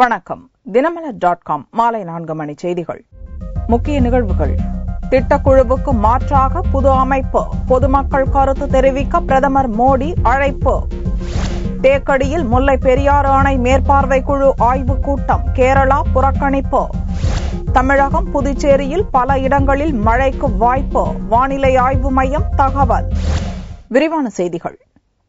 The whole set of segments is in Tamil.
வணக்கம். தினமலர்.com மாலை 4 மணி செய்திகள். முக்கிய நிகழ்வுகள். திட்டக்குழுவுக்கு மாற்றாக புது அமைப்பு, பொதுமக்கள் கருத்து தெரிவிக்க பிரதமர் மோடி அழைப்பு. தேக்கடியில் முல்லை பெரியாறு அணை மேற்பார்வை குழு ஆய்வுக் கூட்டம், கேரளா புறக்கணிப்பு. தமிழகம், புதுச்சேரியில் பல இடங்களில் மழைக்கு வாய்ப்பு, வானிலை ஆய்வு மையம் தகவல். விரிவான செய்திகள்.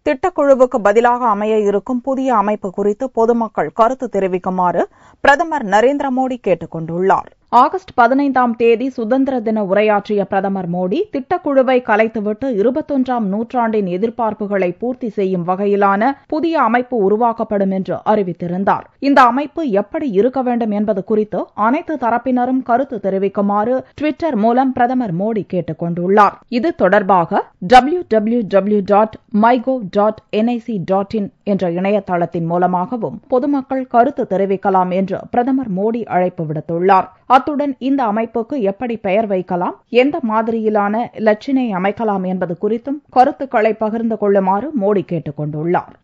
திட்டக்குழுவுக்கு பதிலாக அமைய இருக்கும் புதிய அமைப்பு குறித்து பொதுமக்கள் கருத்து தெரிவிக்குமாறு பிரதமர் நரேந்திர மோடி கேட்டுக் கொண்டுள்ளார். ஆகஸ்ட் 15ஆம் தேதி சுதந்திர தின உரையாற்றிய பிரதமர் மோடி திட்டக்குழுவை கலைத்துவிட்டு 21ஆம் நூற்றாண்டின் எதிர்பார்ப்புகளை பூர்த்தி செய்யும் வகையிலான புதிய அமைப்பு உருவாக்கப்படும் என்று அறிவித்திருந்தார். இந்த அமைப்பு எப்படி இருக்க வேண்டும் என்பது குறித்து அனைத்து தரப்பினரும் கருத்து தெரிவிக்குமாறு டுவிட்டர் மூலம் பிரதமர் மோடி கேட்டுக் கொண்டுள்ளார். இது தொடர்பாக www.mygov.nic.in என்ற இணையதளத்தின் மூலமாகவும் பொதுமக்கள் கருத்து தெரிவிக்கலாம் என்று பிரதமர் மோடி அழைப்பு விடுத்துள்ளார். அத்துடன் இந்த அமைப்புக்கு எப்படி பெயர் வைக்கலாம், எந்த மாதிரியிலான இலச்சினை அமைக்கலாம் என்பது குறித்தும் கருத்துக்களை பகிர்ந்து கொள்ளுமாறு மோடி கேட்டுக் கொண்டுள்ளார்.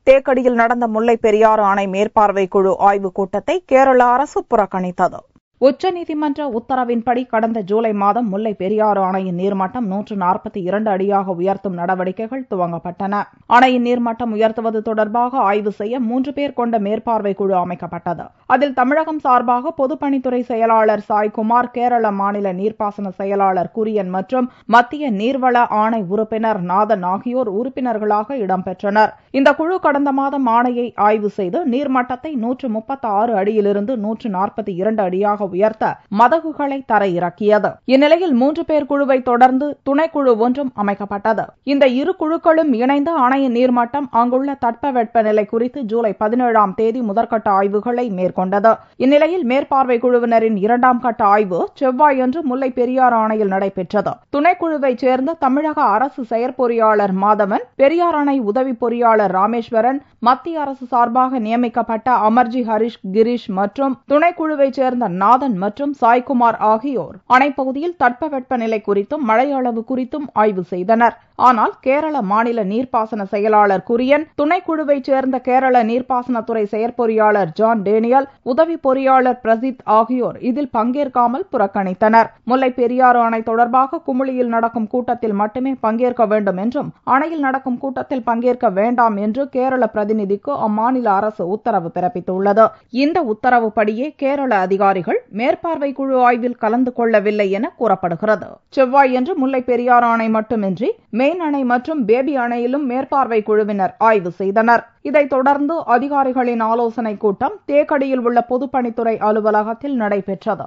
தேக்கடியில் நடந்த முல்லை பெரியாறு அணை மேற்பார்வை குழு ஆய்வுக் கூட்டத்தை கேரள அரசு புறக்கணித்தது. உச்சநீதிமன்ற உத்தரவின்படி கடந்த ஜூலை மாதம் முல்லை பெரியாறு அணையின் நீர்மட்டம் 142 அடியாக உயர்த்தும் நடவடிக்கைகள் துவங்கப்பட்டன. அணையின் நீர்மட்டம் உயர்த்துவது தொடர்பாக ஆய்வு செய்ய 3 பேர் கொண்ட மேற்பார்வை குழு அமைக்கப்பட்டது. அதில் தமிழகம் சார்பாக பொதுப்பணித்துறை செயலாளர் சாய்குமார், கேரள மாநில நீர்ப்பாசன செயலாளர் குரியன் மற்றும் மத்திய நீர்வள ஆணை உறுப்பினர் நாதன் ஆகியோர் உறுப்பினர்களாக இடம்பெற்றனர். இந்த குழு கடந்த மாதம் ஆணையை ஆய்வு செய்து நீர்மட்டத்தை 136 அடியிலிருந்து 142 அடியாக உயர்த்த மதகுகளை தரையிறக்கியது. இந்நிலையில் 3 பேர் குழுவை தொடர்ந்து துணைக்குழு ஒன்றும் அமைக்கப்பட்டது. இந்த இரு குழுக்களும் இணைந்து அணையின் நீர்மட்டம், அங்குள்ள தட்பவெப்பநிலை குறித்து ஜூலை 17ஆம் தேதி முதற்கட்ட ஆய்வுகளை மேற்கொண்டது. இந்நிலையில் மேற்பார்வை குழுவினரின் 2ஆம் கட்ட ஆய்வு செவ்வாயன்று முல்லை பெரியாறு அணையில் நடைபெற்றது. துணைக்குழுவைச் சேர்ந்த தமிழக அரசு செயற்பொறியாளர் மாதவன், பெரியார் அணை உதவி பொறியாளர் ராமேஸ்வரன், மத்திய அரசு சார்பாக நியமிக்கப்பட்ட அமர்ஜி ஹரிஷ் கிரீஷ் மற்றும் துணைக்குழுவைச் சேர்ந்த நாதன் மற்றும் சாய்குமார் ஆகியோர் அணைப்பகுதியில் தட்பவெப்பநிலை குறித்தும் மழை அளவு குறித்தும் ஆய்வு செய்தனர். ஆனால் கேரள மாநில நீர்ப்பாசன செயலாளர் குரியன், துணைக்குழுவைச் சேர்ந்த கேரள நீர்ப்பாசனத்துறை செயற்பொறியாளர் ஜான் டேனியல், உதவி பொறியாளர் பிரசித் ஆகியோர் இதில் பங்கேற்காமல் புறக்கணித்தனர். முல்லை பெரியாறு அணை தொடர்பாக குமுளியில் நடக்கும் கூட்டத்தில் மட்டுமே பங்கேற்க வேண்டும் என்றும் அணையில் நடக்கும் கூட்டத்தில் பங்கேற்க வேண்டாம் என்று கேரள பிரதிநிதிக்கு அம்மாநில அரசு உத்தரவு பிறப்பித்துள்ளது. இந்த உத்தரவுப்படியே கேரள அதிகாரிகள் மேற்பார்வை குழு ஆய்வில் கலந்து கொள்ளவில்லை என கூறப்படுகிறது. செவ்வாயன்று முல்லை பெரியாறு அணை மட்டுமின்றி மெயின் அணை மற்றும் பேபி அணையிலும் மேற்பார்வை குழுவினர் ஆய்வு செய்தனர். இதைத் தொடர்ந்து அதிகாரிகளின் ஆலோசனைக் கூட்டம் தேக்கடியில் உள்ள பொதுப்பணித்துறை அலுவலகத்தில் நடைபெற்றது.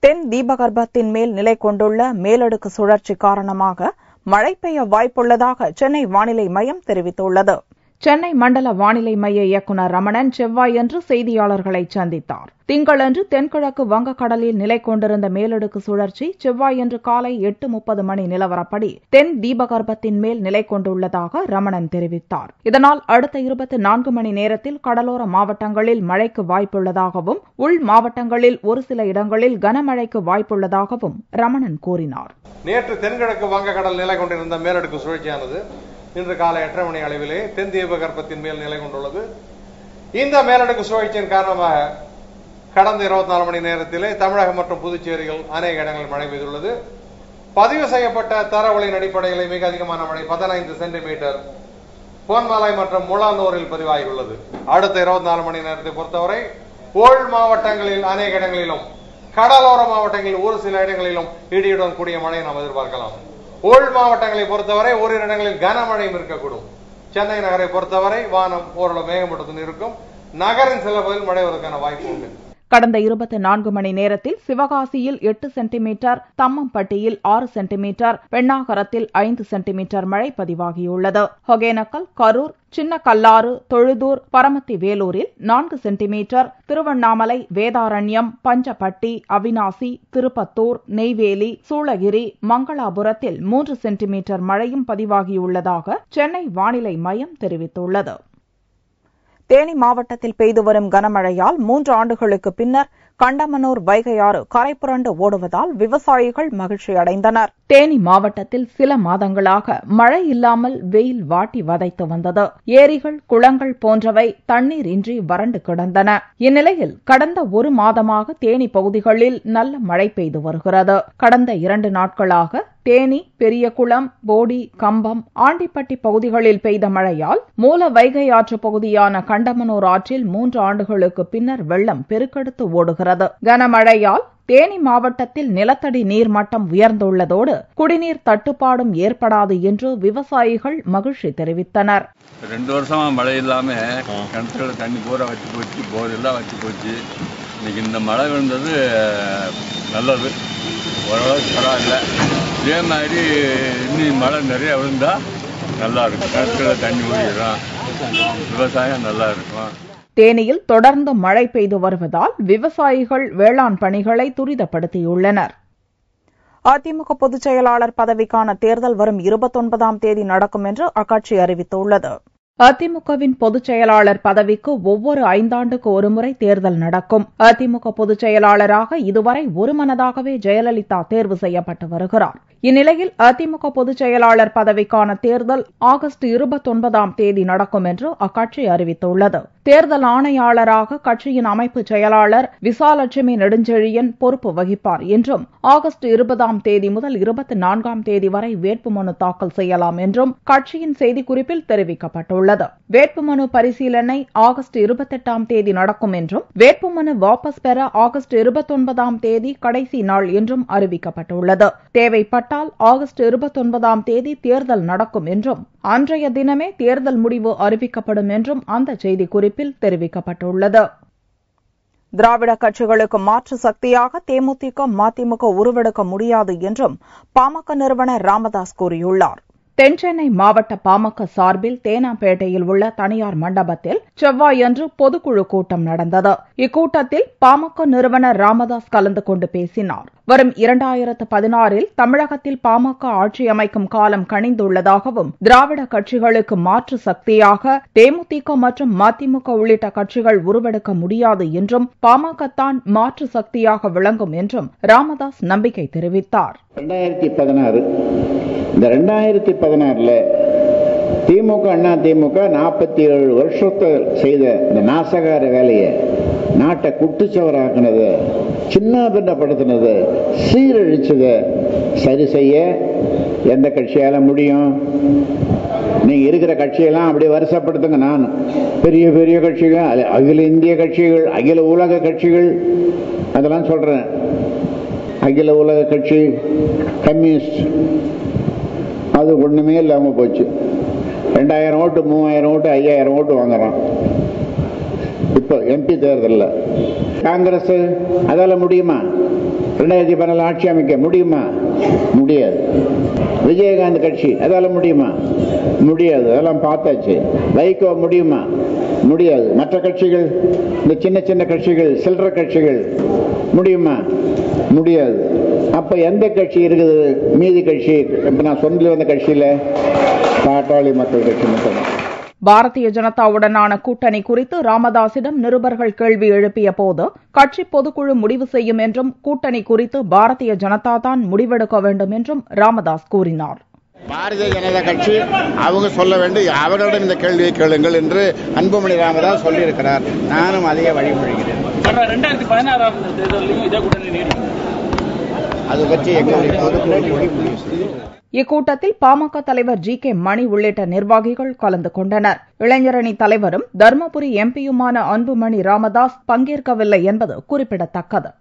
தென் தீபகற்பத்தின் மேல் நிலை கொண்டுள்ள மேலடுக்கு சுழற்சி காரணமாக மழை பெய்ய வாய்ப்புள்ளதாக சென்னை வானிலை மையம் தெரிவித்துள்ளது. சென்னை மண்டல வானிலை மைய இயக்குநர் ரமணன் செவ்வாயன்று செய்தியாளர்களை சந்தித்தார். திங்களன்று தென்கிழக்கு வங்கக்கடலில் நிலை கொண்டிருந்த மேலடுக்கு சுழற்சி செவ்வாயன்று காலை 8:30 மணி நிலவரப்படி தென் தீபகற்பத்தின் மேல் நிலை கொண்டுள்ளதாக ரமணன் தெரிவித்தார். இதனால் அடுத்த 24 மணி நேரத்தில் கடலோர மாவட்டங்களில் மழைக்கு வாய்ப்புள்ளதாகவும் உள் மாவட்டங்களில் ஒரு சில இடங்களில் கனமழைக்கு வாய்ப்புள்ளதாகவும் ரமணன் கூறினார். நேற்று தென்கிழக்கு வங்கக்கடல் நிலை கொண்டிருந்த மேலடுக்கு சுழற்சியானது இன்று காலை 8:30 மணி அளவிலே தென் தீபகற்பத்தின் மேல் நிலை கொண்டுள்ளது. இந்த மேலடுக்கு சுழற்சியின் காரணமாக கடந்த 24 மணி நேரத்திலே தமிழகம் மற்றும் புதுச்சேரியில் அநேக இடங்களில் மழை பெய்துள்ளது. பதிவு செய்யப்பட்ட தரவுகளின் அடிப்படையில் மிக அதிகமான மழை 15 சென்டிமீட்டர் பொன்மலை மற்றும் முளாந்தூரில் பதிவாகியுள்ளது. அடுத்த 24 மணி நேரத்தை பொறுத்தவரை உள் மாவட்டங்களில் அநேக இடங்களிலும் கடலோர மாவட்டங்களில் ஒரு சில இடங்களிலும் இடியுடன் கூடிய மழையை நாம் எதிர்பார்க்கலாம். உள் மாவட்டங்களை பொறுத்தவரை ஓரிரு இடங்களில் கனமழையும் இருக்கக்கூடும். சென்னை நகரை பொறுத்தவரை வானம் ஓரளவு மேகமூட்டத்துடன் இருக்கும். நகரின் சில பகுதியில் மழை வருவதற்கான வாய்ப்பு உண்டு. கடந்த 24 மணி நேரத்தில் சிவகாசியில் 8 சென்டிமீட்டர், தம்மம்பட்டியில் 6 சென்டிமீட்டர், பெண்ணாகரத்தில் 5 சென்டிமீட்டர் மழை பதிவாகியுள்ளது. ஒகேனக்கல், கரூர், சின்னக்கல்லாறு, தொழுதூர், பரமத்தி வேலூரில் 4 சென்டிமீட்டர், திருவண்ணாமலை, வேதாரண்யம், பஞ்சப்பட்டி, அவினாசி, திருப்பத்தூர், நெய்வேலி, சூளகிரி, மங்களாபுரத்தில் 3 சென்டிமீட்டர் மழையும் பதிவாகியுள்ளதாக சென்னை வானிலை மையம் தெரிவித்துள்ளது. தேனி மாவட்டத்தில் பெய்து வரும் கனமழையால் 3 ஆண்டுகளுக்கு பின்னர் கண்டமனூர் வைகையாறு கரைபுரண்டு ஓடுவதால் விவசாயிகள் மகிழ்ச்சி அடைந்தனர். தேனி மாவட்டத்தில் சில மாதங்களாக மழை இல்லாமல் வெயில் வாட்டி வதைத்து வந்தது. ஏரிகள், குளங்கள் போன்றவை தண்ணீர் இன்றி வறண்டு கிடந்தன. இந்நிலையில் கடந்த 1 மாதமாக தேனி பகுதிகளில் நல்ல மழை பெய்து வருகிறது. கடந்த 2 நாட்களாக தேனி, பெரியகுளம், போடி, கம்பம், ஆண்டிப்பட்டி பகுதிகளில் பெய்த மழையால் மூல வைகை ஆற்று பகுதியான கண்டமனூர் ஆற்றில் 3 ஆண்டுகளுக்கு பின்னர் வெள்ளம் பெருக்கெடுத்து ஓடுகிறது. கனமழையால் தேனி மாவட்டத்தில் நிலத்தடி நீர்மட்டம் உயர்ந்துள்ளதோடு குடிநீர் தட்டுப்பாடும் ஏற்படாது என்று விவசாயிகள் மகிழ்ச்சி தெரிவித்தனர். 2 வருஷமா மழை இல்லாம கிணத்துல தண்ணி பூரா வச்சு போச்சு, போர் எல்லாம் வச்சு போச்சு. இன்னைக்கு இந்த மழை விழுந்தது நல்லது, ஓரளவுக்கு பரவாயில்ல. இதே மாதிரி இன்னும் மழை நிறைய விழுந்தா நல்லா இருக்கும். கிணத்துல தண்ணி ஊறிடும், விவசாயம் நல்லா இருக்கும். தேனியில் தொடர்ந்து மழை பெய்து வருவதால் விவசாயிகள் வேளாண் பணிகளை துரிதப்படுத்தியுள்ளனர். அதிமுக பொதுச் செயலாளர் பதவிக்கான தேர்தல் வரும் 29ஆம் தேதி நடக்கும் என்று அக்கட்சி அறிவித்துள்ளது. அதிமுகவின் பொதுச் செயலாளர் பதவிக்கு ஒவ்வொரு 5 ஆண்டுக்கு ஒருமுறை தேர்தல் நடக்கும். அதிமுக பொதுச் செயலாளராக இதுவரை ஒருமனதாகவே ஜெயலலிதா தேர்வு செய்யப்பட்டு வருகிறார். இந்நிலையில் அதிமுக பொதுச் செயலாளர் பதவிக்கான தேர்தல் ஆகஸ்ட் 29ஆம் தேதி நடக்கும் என்று அக்கட்சி அறிவித்துள்ளது. தேர்தல் ஆணையாளராக கட்சியின் அமைப்பு செயலாளர் விசாலட்சுமி நெடுஞ்செழியன் பொறுப்பு வகிப்பார் என்றும் ஆகஸ்ட் 20ஆம் தேதி முதல் 24ஆம் தேதி வரை வேட்புமனு தாக்கல் செய்யலாம் என்றும் கட்சியின் செய்திக்குறிப்பில் தெரிவிக்கப்பட்டுள்ளது. வேட்புமனு பரிசீலனை ஆகஸ்ட் 28ஆம் தேதி நடக்கும் என்றும் வேட்புமனு வாபஸ் பெற ஆகஸ்ட் 29ஆம் தேதி கடைசி நாள் என்றும் அறிவிக்கப்பட்டுள்ளது. தேவைப்பட்டால் ஆகஸ்ட் 29ஆம் தேதி தேர்தல் நடக்கும் என்றும் அன்றைய தினமே தேர்தல் முடிவு அறிவிக்கப்படும் என்றும் அந்த செய்திக்குறிப்பில் தெரிவிக்கப்பட்டுள்ளது. திராவிட கட்சிகளுக்கு மாற்று சக்தியாக தேமுதிக, மதிமுக உருவெடுக்க முடியாது என்றும் பாமக நிறுவனர் ராமதாஸ் கூறியுள்ளார். தென்சென்னை மாவட்ட பாமக சார்பில் தேனாம்பேட்டையில் உள்ள தனியார் மண்டபத்தில் செவ்வாயன்று பொதுக்குழு கூட்டம் நடந்தது. இக்கூட்டத்தில் பாமக நிறுவனர் ராமதாஸ் கலந்து கொண்டு பேசினார். வரும் 2016இல் தமிழகத்தில் பாமக ஆட்சி அமைக்கும் காலம் கனிந்துள்ளதாகவும் திராவிட கட்சிகளுக்கு மாற்று சக்தியாக தேமுதிக மற்றும் மதிமுக உள்ளிட்ட கட்சிகள் உருவெடுக்க முடியாது என்றும் பாமக தான் மாற்று சக்தியாக விளங்கும் என்றும் ராமதாஸ் நம்பிக்கை தெரிவித்தார். 2016 இந்த 2016ல திமுக, அண்ணா திமுக 47 வருஷத்தை செய்த இந்த நாசகார வேலையை, நாட்டை குட்டுச்சவராக்குனது, சின்னாபின்னப்படுத்தினது, சீரழிச்சதை சரி செய்ய எந்த கட்சியால முடியும்? நீங்க இருக்கிற கட்சியெல்லாம் அப்படி வருஷப்படுத்துங்க. நான் பெரிய பெரிய கட்சிகள், அகில இந்திய கட்சிகள், அகில உலக கட்சிகள் அதெல்லாம் சொல்றேன். அகில உலக கட்சி, கம்யூனிஸ்ட், அது ஒண்ணுமே இல்லாம போச்சு. 2000 ஓட்டு, 3000 ஓட்டு, 5000 ஓட்டு வாங்குறான். இப்போ எம்பி தேர்தலில் காங்கிரஸ் அதால முடியுமா? 2014 ஆட்சி அமைக்க முடியுமா? முடியாது. விஜயகாந்த் கட்சி அதால முடியுமா? முடியாது. அதெல்லாம் பார்த்தாச்சு. வைகோ முடியுமா? முடியாது. மற்ற கட்சிகள், இந்த சின்ன சின்ன கட்சிகள், சில்லற கட்சிகள் முடியுமா? முடியாது. அப்ப எந்த கட்சி இருக்குது? மீதி கட்சி இப்ப நான் சொல்லி வந்த கட்சியில பாட்டாளி மக்கள் கட்சி மட்டும். பாரதிய ஜனதாவுடனான கூட்டணி குறித்து ராமதாசிடம் நிருபர்கள் கேள்வி எழுப்பிய போது கட்சி பொதுக்குழு முடிவு செய்யும் என்றும் கூட்டணி குறித்து பாரதிய ஜனதா தான் முடிவெடுக்க வேண்டும் என்றும் ராமதாஸ் கூறினார். பாரதிய ஜனதா கட்சி அவங்க சொல்ல வேண்டும், அவர்களிடம் இந்த கேள்வியை கேளுங்கள் என்று அன்புமணி ராமதாஸ் சொல்லியிருக்கிறார். நானும் அதையே வழிமொழிகிறேன். 2016 தேர்தலையும் இதே கூட்டணி நீடிக்கும். அது பற்றி எங்களுடைய பொதுக்குழு முடிவு செய்யும். இக்கூட்டத்தில் பாமக தலைவர் ஜி.கே. மணி உள்ளிட்ட நிர்வாகிகள் கலந்து கொண்டனர். இளைஞரணி தலைவரும் தருமபுரி எம்பியுமான அன்புமணி ராமதாஸ் பங்கேற்கவில்லை என்பது குறிப்பிடத்தக்கது.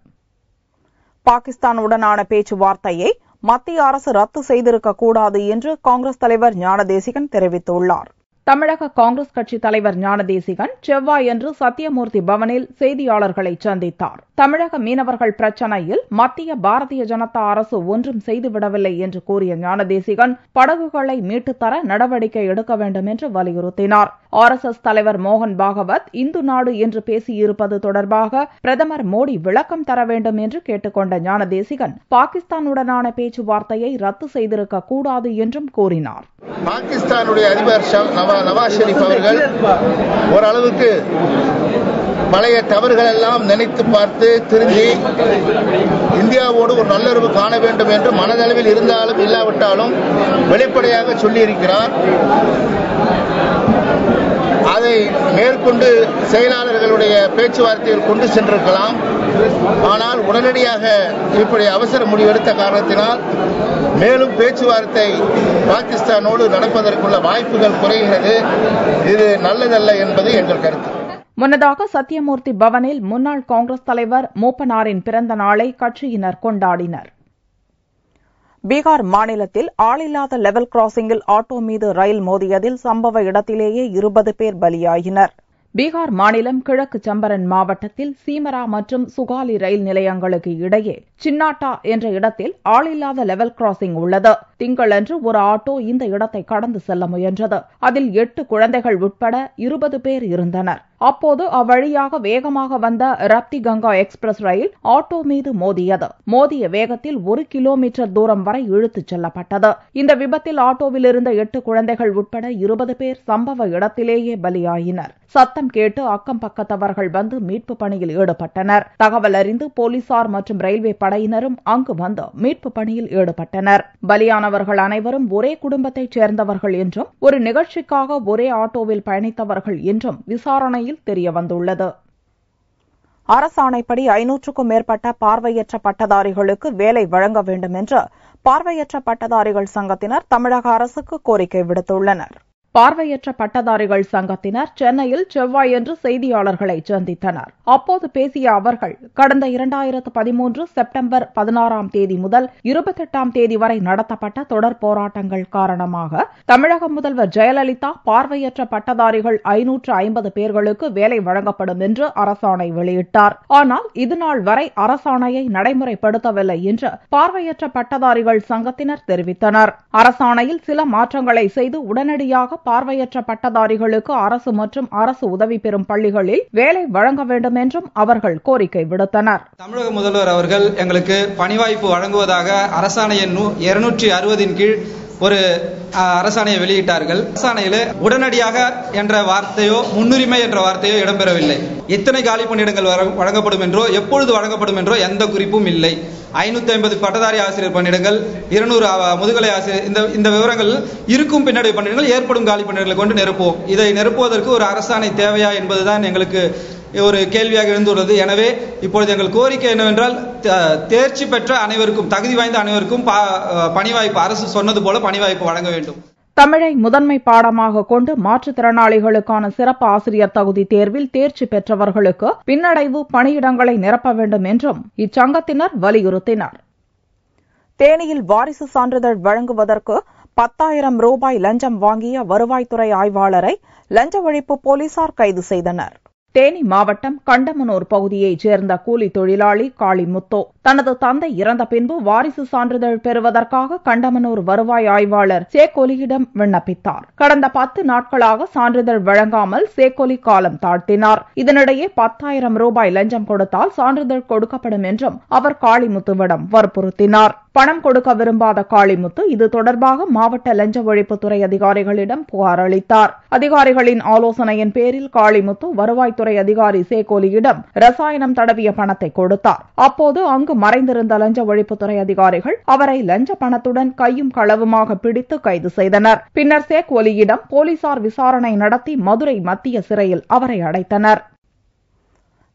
பாகிஸ்தானுடனான பேச்சுவார்த்தையை மத்திய அரசு ரத்து செய்திருக்கக்கூடாது என்று காங்கிரஸ் தலைவர் ஞானதேசிகன் தெரிவித்துள்ளார். தமிழக காங்கிரஸ் கட்சி தலைவர் ஞானதேசிகன் செவ்வாயன்று சத்தியமூர்த்தி பவனில் செய்தியாளர்களை சந்தித்தார். தமிழக மீனவர்கள் பிரச்சினையில் மத்திய பாரதிய ஜனதா அரசு ஒன்றும் செய்துவிடவில்லை என்று கூறிய ஞானதேசிகன் படகுகளை மீட்டுத்தர நடவடிக்கை எடுக்க வேண்டும் என்று வலியுறுத்தினார். RSS தலைவர் மோகன் பாகவத் இந்து நாடு என்று பேசியிருப்பது தொடர்பாக பிரதமர் மோடி விளக்கம் தர வேண்டும் என்று கேட்டுக்கொண்ட ஞானதேசிகன் பாகிஸ்தானுடனான பேச்சுவார்த்தையை ரத்து செய்திருக்க கூடாது என்றும் கூறினார். பாகிஸ்தானுடைய அதிபர் நவாஸ் ஷெரீப் அவர்கள் ஓரளவுக்கு பழைய தவறுகள் எல்லாம் நினைத்து பார்த்து திரும்பி இந்தியாவோடு ஒரு நல்லுறவு காண வேண்டும் என்று மனதளவில் இருந்தாலும் இல்லாவிட்டாலும் வெளிப்படையாக சொல்லியிருக்கிறார். அதை மேற்கொண்டு செயலாளர்களுடைய பேச்சுவார்த்தையில் கொண்டு சென்றிருக்கலாம். ஆனால் உடனடியாக இப்படி அவசர முடிவெடுத்த காரணத்தினால் மேலும் பேச்சுவார்த்தை பாகிஸ்தானோடு நடப்பதற்குள்ள வாய்ப்புகள் குறைகிறது. இது நல்லதல்ல என்பது எங்கள் கருத்து. முன்னதாக சத்தியமூர்த்தி பவனில் முன்னாள் காங்கிரஸ் தலைவர் மூப்பனாரின் பிறந்த நாளை கட்சியினர் கொண்டாடினர். பீகார் மாநிலத்தில் ஆளில்லாத லெவல் கிராசிங்கில் ஆட்டோ மீது ரயில் மோதியதில் சம்பவ இடத்திலேயே 20 பேர் பலியாகினர். பீகார் மாநிலம் கிழக்கு சம்பரன் மாவட்டத்தில் சீமரா மற்றும் சுகாலி ரயில் நிலையங்களுக்கு இடையே சின்னாட்டா என்ற இடத்தில் ஆளில்லாத லெவல் கிராசிங் உள்ளது. திங்களன்று ஒரு ஆட்டோ இந்த இடத்தை கடந்து செல்ல முயன்றது. அதில் 8 குழந்தைகள் உட்பட 20 பேர் இருந்தனர். அப்போது அவ்வழியாக வேகமாக வந்த ரப்தி கங்கா எக்ஸ்பிரஸ் ரயில் ஆட்டோ மீது மோதியது. மோதிய வேகத்தில் 1 கிலோமீட்டர் தூரம் வரை இழுத்துச் செல்லப்பட்டது. இந்த விபத்தில் ஆட்டோவில் இருந்த 8 குழந்தைகள் உட்பட 20 பேர் சம்பவ இடத்திலேயே பலியாயினர். சத்தம் கேட்டு அக்கம் பக்கத்தவர்கள் வந்து மீட்பு பணியில் ஈடுபட்டனர். தகவல் அறிந்து போலீசார் மற்றும் ரயில்வே படையினரும் அங்கு வந்து மீட்பு பணியில் ஈடுபட்டனர். பலியானவர்கள் அனைவரும் ஒரே குடும்பத்தைச் சேர்ந்தவர்கள் என்றும் ஒரு நிகழ்ச்சிக்காக ஒரே ஆட்டோவில் பயணித்தவர்கள் என்றும் விசாரணையில் தெரியவந்துள்ளது. அரசாணைப்படி 500க்கும் மேற்பட்ட பார்வையற்ற பட்டதாரிகளுக்கு வேலை வழங்க வேண்டும் என்று பார்வையற்ற பட்டதாரிகள் சங்கத்தினர் தமிழக அரசுக்கு கோரிக்கை விடுத்துள்ளனர். பார்வையற்ற பட்டதாரிகள் சங்கத்தினர் சென்னையில் செவ்வாயன்று செய்தியாளர்களை சந்தித்தனர். அப்போது பேசிய அவர்கள் கடந்த 2013 செப்டம்பர் 16ஆம் தேதி முதல் 28ஆம் தேதி வரை நடத்தப்பட்ட தொடர் போராட்டங்கள் காரணமாக தமிழக முதல்வர் ஜெயலலிதா பார்வையற்ற பட்டதாரிகள் 550 பேர்களுக்கு வேலை வழங்கப்படும் என்று அரசாணை வெளியிட்டார். ஆனால் இதுநாள் வரை அரசாணையை நடைமுறைப்படுத்தவில்லை என்று பார்வையற்ற பட்டதாரிகள் சங்கத்தினர் தெரிவித்தனர். அரசாணையில் சில மாற்றங்களை செய்து உடனடியாக பார்வையற்ற பட்டதாரிகளுக்கு அரசு மற்றும் அரசு உதவி பெறும் பள்ளிகளில் வேலை வழங்க வேண்டும் என்றும் அவர்கள் கோரிக்கை விடுத்தனர். தமிழக முதல்வர் அவர்கள் எங்களுக்கு பணிவாய்ப்பு வழங்குவதாக அரசாணை எண் 260 கீழ் ஒரு அரசாணையை வெளியிட்டார்கள். அரசாணையில் உடனடியாக என்ற வார்த்தையோ முன்னுரிமை என்ற வார்த்தையோ இடம்பெறவில்லை. எத்தனை காலி பணியிடங்கள் வழங்கப்படும் என்றோ எப்பொழுது வழங்கப்படும் என்றோ எந்த குறிப்பும் இல்லை. 550 பட்டதாரி ஆசிரியர் பணியிடங்கள், 200 முதுகலை ஆசிரியர், இந்த விவரங்கள் இருக்கும் பின்னடை பணியிடங்கள் ஏற்படும் காலி பணியிடங்களை கொண்டு நிரப்புவோம். இதை நிரப்புவதற்கு ஒரு அரசாணை தேவையா என்பதுதான் எங்களுக்கு ஒரு கேள்வியாக எழுந்துள்ளது. எனவே இப்பொழுது எங்கள் கோரிக்கை என்னவென்றால் தேர்ச்சி பெற்ற அனைவருக்கும், தகுதி வாய்ந்த அனைவருக்கும் பணிவாய்ப்பு, அரசு சொன்னது போல பணிவாய்ப்பு வழங்க வேண்டும். தமிழை முதன்மை பாடமாக கொண்டு மாற்றுத்திறனாளிகளுக்கான சிறப்பு ஆசிரியர் தகுதி தேர்வில் தேர்ச்சி பெற்றவர்களுக்கு பின்னடைவு பணியிடங்களை நிரப்ப வேண்டும் என்றும் இச்சங்கத்தினர் வலியுறுத்தினர். தேனியில் வாரிசு சான்றிதழ் வழங்குவதற்கு 10,000 ரூபாய் லஞ்சம் வாங்கிய வருவாய்த்துறை ஆய்வாளரை லஞ்ச ஒழிப்பு போலீசார் கைது செய்தனர். தேனி மாவட்டம் கண்டமனூர் பகுதியைச் சேர்ந்த கூலி தொழிலாளி காளிமுத்து தனது தந்தை இறந்த பின்பு வாரிசு சான்றிதழ் பெறுவதற்காக கண்டமனூர் வருவாய் ஆய்வாளர் சேக்கொலியிடம் விண்ணப்பித்தார். கடந்த 10 நாட்களாக சான்றிதழ் வழங்காமல் சேக்கொலி காலம் தாழ்த்தினார். இதனிடையே 10,000 ரூபாய் லஞ்சம் கொடுத்தால் சான்றிதழ் கொடுக்கப்படும் என்றும் அவர் காளிமுத்துவிடம் வற்புறுத்தினார். பணம் கொடுக்க விரும்பாத காளிமுத்து இது தொடர்பாக மாவட்ட லஞ்ச ஒழிப்புத்துறை அதிகாரிகளிடம் புகார் அளித்தார். அதிகாரிகளின் ஆலோசனையின் பேரில் காளிமுத்து வருவாய்த்துறை அதிகாரி சேகோலியிடம் ரசாயனம் தடவிய பணத்தை கொடுத்தார். அப்போது அங்கு மறைந்திருந்த லஞ்ச ஒழிப்புத்துறை அதிகாரிகள் அவரை லஞ்ச பணத்துடன் கையும் களவுமாக பிடித்து கைது செய்தனர். பின்னர் சேகோலியிடம் போலீசார் விசாரணை நடத்தி மதுரை மத்திய சிறையில் அவரை அடைத்தனர்.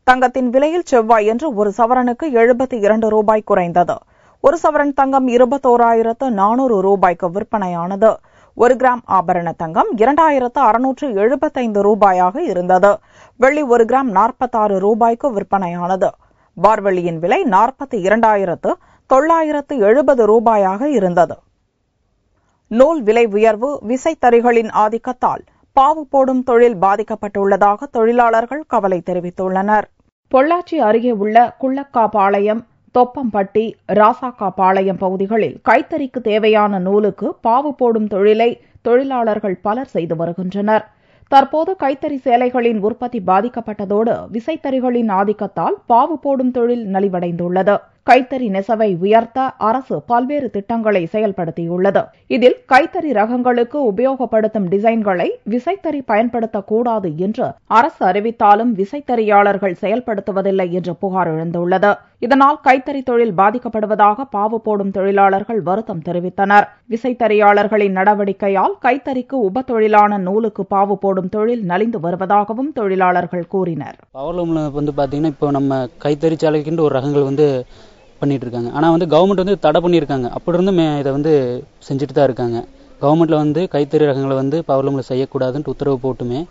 தங்கத்தின் விலையில் செவ்வாயன்று ஒரு சவரனுக்கு 72 ரூபாய் குறைந்தது. ஒரு சவரன் தங்கம் 21,400 ரூபாய்க்கு விற்பனையானது. 1 கிராம் ஆபரண தங்கம் 2,675 ரூபாயாக இருந்தது. வெள்ளி 1 கிராம் 46 ரூபாய்க்கு விற்பனையானது. பார்வெள்ளியின் விலை 42,970 ரூபாயாக இருந்தது. நூல் விலை உயர்வு, விசைத்தறிகளின் ஆதிக்கத்தால் பாவு போடும் தொழில் பாதிக்கப்பட்டுள்ளதாக தொழிலாளர்கள் கவலை தெரிவித்துள்ளனர். பொள்ளாச்சி அருகே உள்ள குள்ளக்காபாளையம், தொப்பம்பட்டி, ராசாக்காபாளையம் பகுதிகளில் கைத்தறிக்கு தேவையான நூலுக்கு பாவு போடும் தொழிலை தொழிலாளர்கள் பலர் செய்து வருகின்றனர். தற்போது கைத்தறி சேலைகளின் உற்பத்தி பாதிக்கப்பட்டதோடு விசைத்தறிகளின் ஆதிக்கத்தால் பாவு போடும் தொழில் நலிவடைந்துள்ளது. கைத்தறி நெசவை உயர்த்த அரசு பல்வேறு திட்டங்களை செயல்படுத்தியுள்ளது. இதில் கைத்தறி ரகங்களுக்கு உபயோகப்படுத்தும் டிசைன்களை விசைத்தறி பயன்படுத்தக்கூடாது என்று அரசு அறிவித்தாலும் விசைத்தறியாளர்கள் செயல்படுத்துவதில்லை என்று புகார் எழுந்துள்ளது. இதனால் கைத்தறி தொழில் பாதிக்கப்படுவதாக பாவு போடும் தொழிலாளர்கள் வருத்தம் தெரிவித்தனர். விசைத்தறியாளர்களின் நடவடிக்கையால் கைத்தறிக்கு உப தொழிலான நூலுக்கு பாவு போடும் தொழில் நலிந்து வருவதாகவும் தொழிலாளர்கள் கூறினர். பவர்லூம்ல பாத்தீங்கன்னா இப்போ நம்ம கைத்தறி சாலைக்குன்னு ஒரு ரகங்கள் பண்ணிட்டு இருக்காங்க. ஆனா கவர்மெண்ட் தடை பண்ணியிருக்காங்க. அப்படி இருந்தும் இதை செஞ்சுட்டு தான் இருக்காங்க. கவர்மெண்ட்ல கைத்தறி ரகங்களை பவர்லூம்ல செய்யக்கூடாதுன்னு உத்தரவு போட்டுமே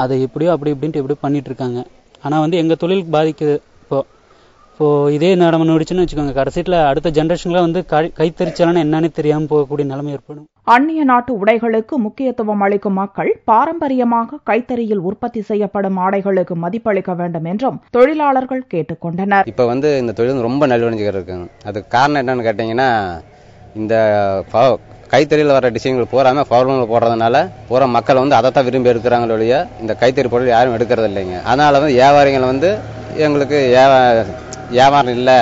அதை எப்படியோ அப்படி இப்படின்ட்டு எப்படி பண்ணிட்டு இருக்காங்க. ஆனா எங்க தொழில் பாதிக்குது. இப்போ இதே நடந்துச்சுன்னு வச்சுக்கோங்க, கடைசியில அடுத்த ஜெனரேஷன்ல கைத்தறிச்சாலன்னு என்னன்னு தெரியாம போகக்கூடிய நிலைமை ஏற்படும். அந்நிய நாட்டு உடைகளுக்கு முக்கியத்துவம் அளிக்கும் மக்கள் பாரம்பரியமாக கைத்தறியில் உற்பத்தி செய்யப்படும் ஆடைகளுக்கு மதிப்பளிக்க வேண்டும் என்றும் தொழிலாளர்கள் கேட்டுக் கொண்டனர். இப்ப இந்த தொழில் ரொம்ப நலிவடைஞ்சுக்கிட்டு இருக்குங்க. அதுக்கு காரணம் என்னன்னு கேட்டீங்கன்னா, இந்த கைத்தறியில் வர டிசைன்கள் பூராமே பவர்லூம்ல போடுறதுனால பூரா மக்கள் அதைத்தான் விரும்பி எடுக்கிறாங்களே ஒழிய இந்த கைத்தறி பொருள் யாரும் எடுக்கிறது இல்லைங்க. அதனால வியாபாரிகள் எங்களுக்கு வியாபாரம் இல்லை,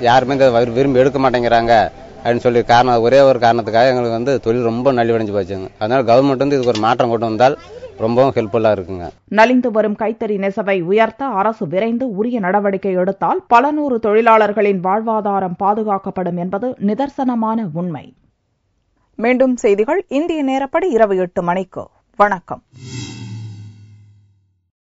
யாருமே இந்த விரும்பி எடுக்க மாட்டேங்கிறாங்க அப்படின்னு சொல்லி ஒரே ஒரு காரணத்துக்காக எங்களுக்கு தொழில் ரொம்ப நலிவடைஞ்சு போச்சுங்க. அதனால கவர்மெண்ட் இதுக்கு ஒரு மாற்றம் கொண்டு வந்தால் ரொம்பவும் ஹெல்ப்ஃபுல்லா இருக்குங்க. நலிந்து வரும் கைத்தறி நெசவை உயர்த்த அரசு விரைந்து உரிய நடவடிக்கை எடுத்தால் பல நூறு தொழிலாளர்களின் வாழ்வாதாரம் பாதுகாக்கப்படும் என்பது நிதர்சனமான உண்மை. மீண்டும் செய்திகள் இந்திய நேரப்படி இரவு 8 மணிக்கு. வணக்கம்.